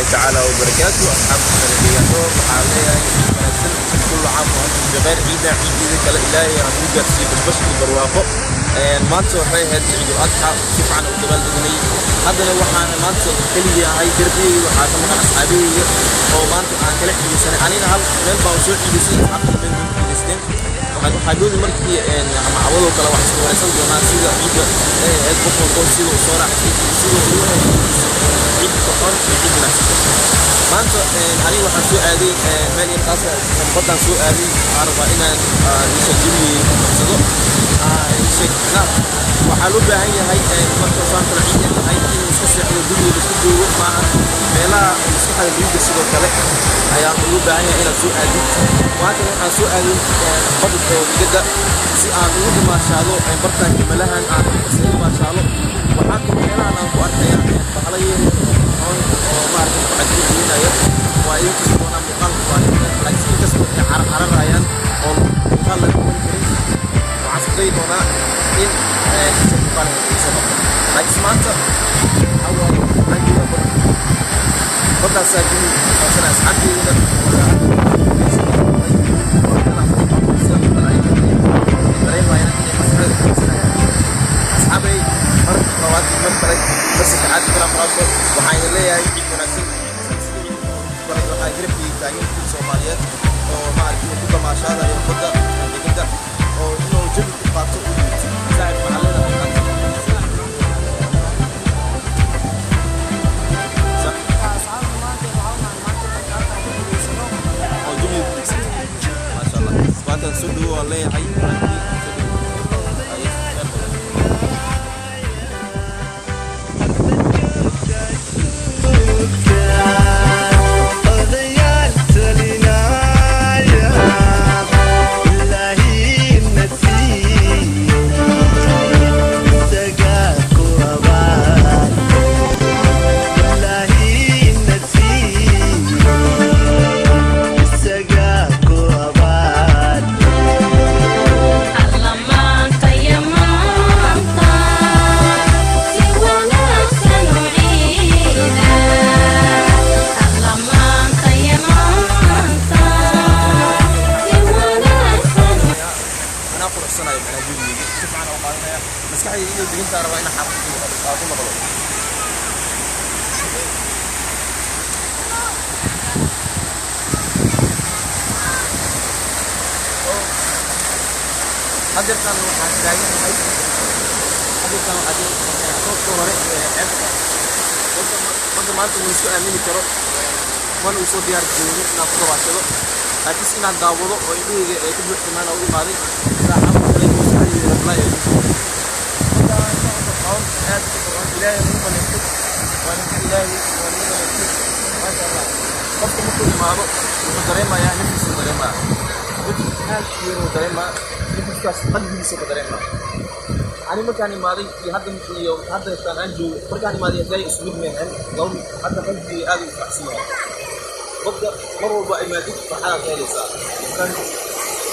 الله تعالى وبركاته. أصحاب السلبياتور وحاليا كل عام وأنتم بخير. عيدا كلا إلهي عن وجه في بالبشر بالرواقة. maanta waxay ahayd ciidul adxa si fiican u dabaaldegay. haddana waxaan maanta kaliya ahay darbiyey waxaa ka maqan asxaabeyga oo maanta aan kala xidhiidhsanay anina hal meel baan soo xidhiidhsay asxaabta meel baan xidhiidhsteen waxaa doodi markii ama cawadoo kale wax isku wareysan doonaa sida ciidda ahayd qof walbo sida u soo raacay sida uu ahayd ciid qoran iyo ciid wanaagsan. maanta aniga waxaan soo aaday meel intaas badan soo aaday waxaan rabaa inaan isha jawiga qabsado waxaa loo baahan yahay marka saan kala ciidan tahay in iska seexdo guriga isku joogo maahan meelaha maskaxda guriga sidoo kale ayaa loo baahan yahay inaad soo aadid. maanta waxaan soo aaday badda oo digada si aan ugu dhimaashaado bartaan jimalahan aan ugu dhimaashaado. waxaan ku meelahan aan ku arkaya bahalaye oo maaragtay ku caddeynaya waa idin kasta doonaa muuqaalka waa laakiin kasta waxay cararayaan oo muuqaal laga qaban karin. waxaan isku dayi doonaa in muuqaal xiiso laakiin maanta awal rangiga baddaas aadin waxaan asxaabteeda asxaabay mar labaad mar kale bas saacad kala marasho waxaan leeyahay ciid wanaagsan waxaa garabkii taagan Soomaaliyeed oo maaragtay ku damaashaadaya badda digada oo inuu jawi ku qaato u saaxiib macallada maanta soo dhawo waan leeyahay مسكحي إنه بنت أربعين حرف أقول مطلوب. هذا كان حاجة هاي هذا كان هذا صوت كهرباء قد ما أنت مسؤول أمين كرو ما نوصل ديار جنوبي نأخذ واشلو لكن سنا داوودو ويدي يكتب كمان أول ماري راح أقول لك مسؤول لا يجوز إلهي من يكتب وأنا إلهي وأنا يكتب ما شاء الله قفت مكتوب معه مدرما يعني نفس مدرما قلت حال كثير مدرما نفس كاس قلبي لسه مدرما أنا مكاني ماضي في هذا اليوم هذا كان عنده مكاني ماضي زي أسلوب مهن قوم حتى قلبي هذه التحسين ببدأ مرة بقى ما تيجي في حالة ثالثة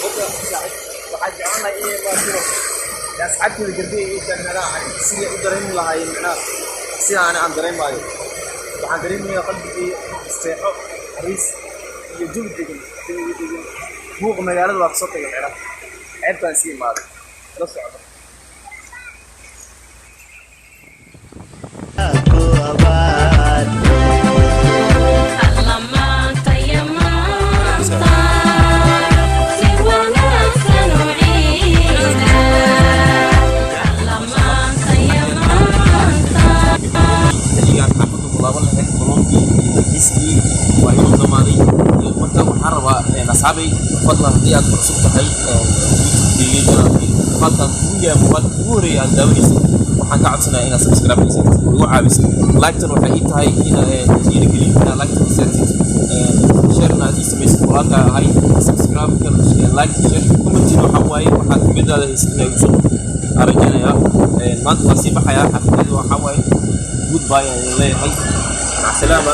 ببدأ ساعد وحاجة عنا إيه ما شنو أصحابي الجربية كان راح سيء أدرهم لها يمنا سيء أنا أدرهم ماي وأدرهم يا قلبي استيحاء رئيس يجود دين مو مجال الوقت يا عرفت أسيء ماذا لا صعب أصحابي فضلا هدي أكبر سبتهاي في فضلا ويا مقدوري عن دوريس وحن تعبسنا إن سبسكرايب وعابس لايكتر وحقيقة هاي إن تجيني كلي إن لايكتر شيرنا دي سميس ورانا هاي سبسكرايب كر لايك شير كومنتين وحواي وحن بدأ هيسنا يوصل أرجعنا يا ما تنسي حياة حتى وحواي جود باي يعني هاي مع السلامة.